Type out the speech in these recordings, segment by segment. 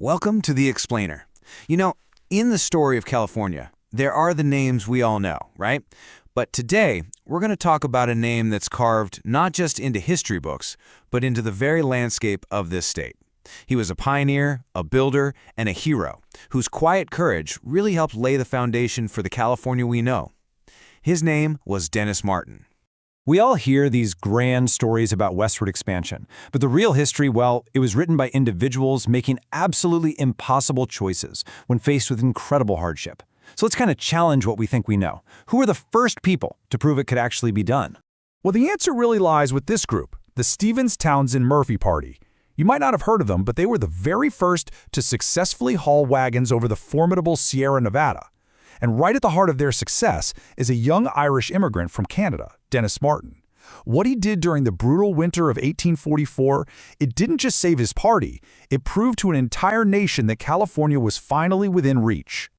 Welcome to The Explainer. You know, in the story of California, there are the names we all know, right? But today, we're going to talk about a name that's carved not just into history books, but into the very landscape of this state. He was a pioneer, a builder, and a hero, whose quiet courage really helped lay the foundation for the California we know. His name was Dennis Martin. We all hear these grand stories about westward expansion, but the real history, well, it was written by individuals making absolutely impossible choices when faced with incredible hardship. So let's kind of challenge what we think we know. Who were the first people to prove it could actually be done? Well, the answer really lies with this group, the Stephens-Townsend-Murphy Party. You might not have heard of them, but they were the very first to successfully haul wagons over the formidable Sierra Nevada. And right at the heart of their success is a young Irish immigrant from Canada, Dennis Martin. What he did during the brutal winter of 1844, it didn't just save his party, it proved to an entire nation that California was finally within reach.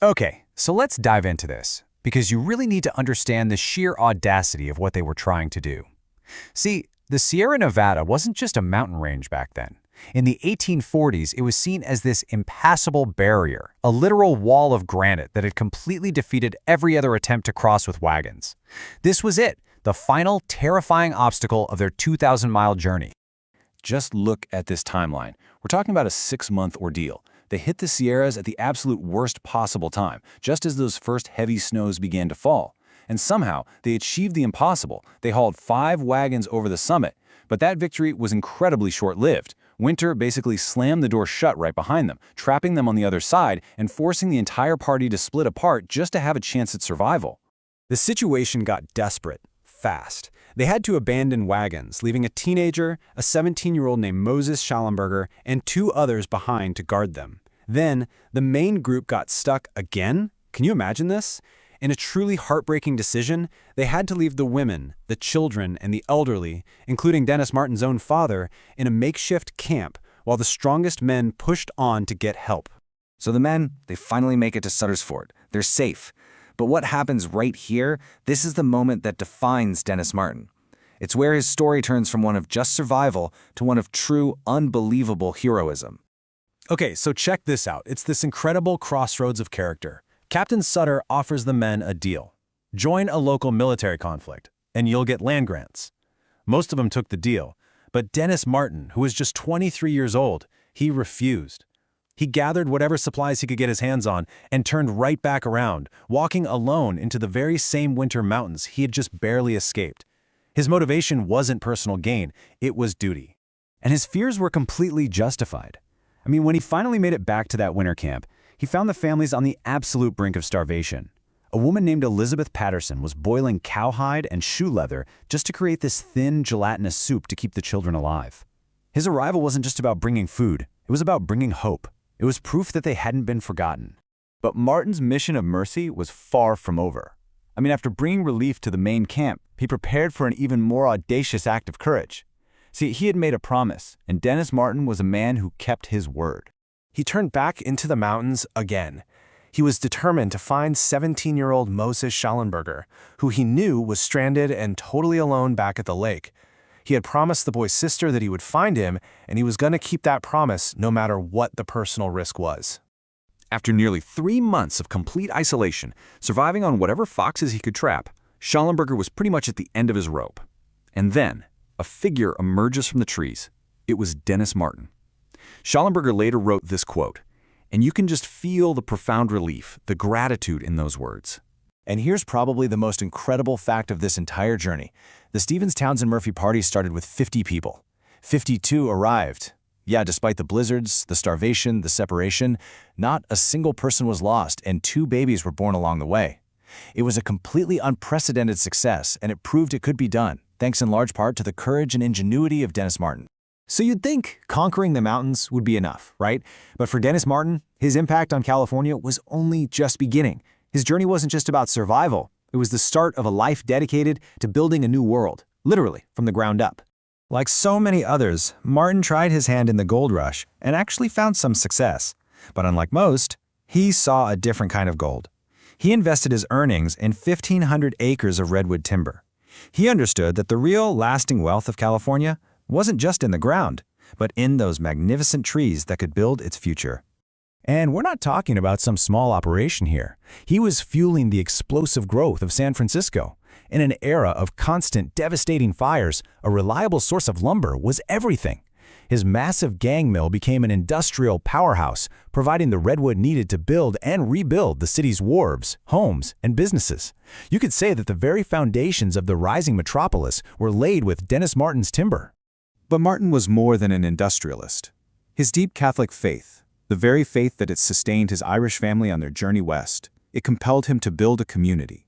Okay, so let's dive into this, because you really need to understand the sheer audacity of what they were trying to do. See, the Sierra Nevada wasn't just a mountain range back then. In the 1840s, it was seen as this impassable barrier, a literal wall of granite that had completely defeated every other attempt to cross with wagons. This was it, the final terrifying obstacle of their 2,000-mile journey. Just look at this timeline. We're talking about a 6-month ordeal. They hit the Sierras at the absolute worst possible time, just as those first heavy snows began to fall. And somehow, they achieved the impossible. They hauled 5 wagons over the summit. But that victory was incredibly short-lived. Winter basically slammed the door shut right behind them, trapping them on the other side and forcing the entire party to split apart just to have a chance at survival. The situation got desperate, fast. They had to abandon wagons, leaving a teenager, a 17-year-old named Moses Schallenberger, and 2 others behind to guard them. Then, the main group got stuck again? Can you imagine this? In a truly heartbreaking decision, they had to leave the women, the children, and the elderly, including Dennis Martin's own father, in a makeshift camp while the strongest men pushed on to get help. So the men, they finally make it to Sutter's Fort. They're safe. But what happens right here, this is the moment that defines Dennis Martin. It's where his story turns from one of just survival to one of true, unbelievable heroism. Okay, so check this out. It's this incredible crossroads of character. Captain Sutter offers the men a deal. Join a local military conflict, and you'll get land grants. Most of them took the deal, but Dennis Martin, who was just 23 years old, he refused. He gathered whatever supplies he could get his hands on and turned right back around, walking alone into the very same winter mountains he had just barely escaped. His motivation wasn't personal gain, it was duty. And his fears were completely justified. I mean, when he finally made it back to that winter camp, he found the families on the absolute brink of starvation. A woman named Elizabeth Patterson was boiling cowhide and shoe leather just to create this thin, gelatinous soup to keep the children alive. His arrival wasn't just about bringing food, it was about bringing hope. It was proof that they hadn't been forgotten. But Martin's mission of mercy was far from over. I mean, after bringing relief to the main camp, he prepared for an even more audacious act of courage. See, he had made a promise, and Dennis Martin was a man who kept his word. He turned back into the mountains again. He was determined to find 17-year-old Moses Schallenberger, who he knew was stranded and totally alone back at the lake. He had promised the boy's sister that he would find him, and he was going to keep that promise no matter what the personal risk was. After nearly 3 months of complete isolation, surviving on whatever foxes he could trap, Schallenberger was pretty much at the end of his rope. And then, a figure emerges from the trees. It was Dennis Martin. Schallenberger later wrote this quote, and you can just feel the profound relief, the gratitude in those words. And here's probably the most incredible fact of this entire journey. The Stephens-Townsend-Murphy Party started with 50 people. 52 arrived. Yeah, despite the blizzards, the starvation, the separation, not a single person was lost, and 2 babies were born along the way. It was a completely unprecedented success, and it proved it could be done, thanks in large part to the courage and ingenuity of Dennis Martin. So you'd think conquering the mountains would be enough, right? But for Dennis Martin, his impact on California was only just beginning. His journey wasn't just about survival. It was the start of a life dedicated to building a new world, literally from the ground up. Like so many others, Martin tried his hand in the gold rush and actually found some success. But unlike most, he saw a different kind of gold. He invested his earnings in 1,500 acres of redwood timber. He understood that the real lasting wealth of California wasn't just in the ground, but in those magnificent trees that could build its future. And we're not talking about some small operation here. He was fueling the explosive growth of San Francisco. In an era of constant, devastating fires, a reliable source of lumber was everything. His massive gang mill became an industrial powerhouse, providing the redwood needed to build and rebuild the city's wharves, homes, and businesses. You could say that the very foundations of the rising metropolis were laid with Dennis Martin's timber. But Martin was more than an industrialist. His deep Catholic faith, the very faith that had sustained his Irish family on their journey west, it compelled him to build a community.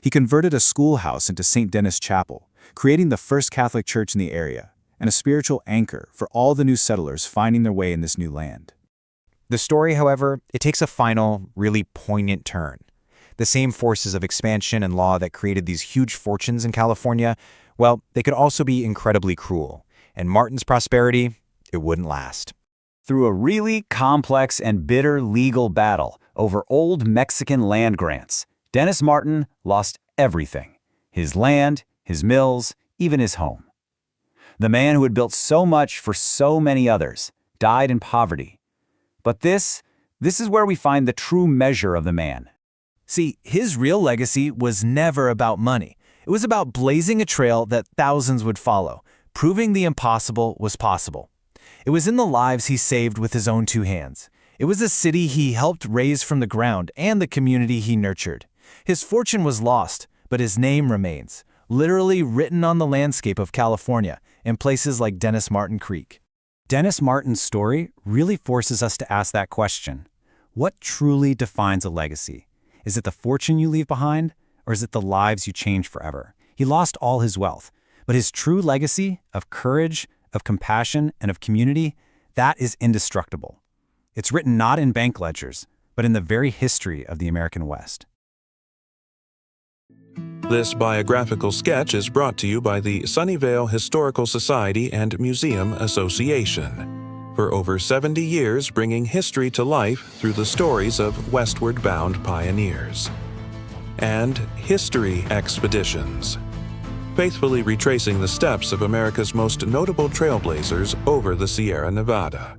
He converted a schoolhouse into St. Denis Chapel, creating the first Catholic church in the area, and a spiritual anchor for all the new settlers finding their way in this new land. The story, however, it takes a final, really poignant turn. The same forces of expansion and law that created these huge fortunes in California, well, they could also be incredibly cruel. And Martin's prosperity, it wouldn't last. Through a really complex and bitter legal battle over old Mexican land grants, Dennis Martin lost everything: his land, his mills, even his home. The man who had built so much for so many others died in poverty. But this is where we find the true measure of the man. See, his real legacy was never about money. It was about blazing a trail that thousands would follow, proving the impossible was possible. It was in the lives he saved with his own two hands. It was the city he helped raise from the ground and the community he nurtured. His fortune was lost, but his name remains, literally written on the landscape of California in places like Dennis Martin Creek. Dennis Martin's story really forces us to ask that question. What truly defines a legacy? Is it the fortune you leave behind, or is it the lives you change forever? He lost all his wealth, but his true legacy of courage, of compassion, and of community, that is indestructible. It's written not in bank ledgers, but in the very history of the American West. This biographical sketch is brought to you by the Sunnyvale Historical Society and Museum Association. For over 70 years, bringing history to life through the stories of westward-bound pioneers. And History Expeditions, faithfully retracing the steps of America's most notable trailblazers over the Sierra Nevada.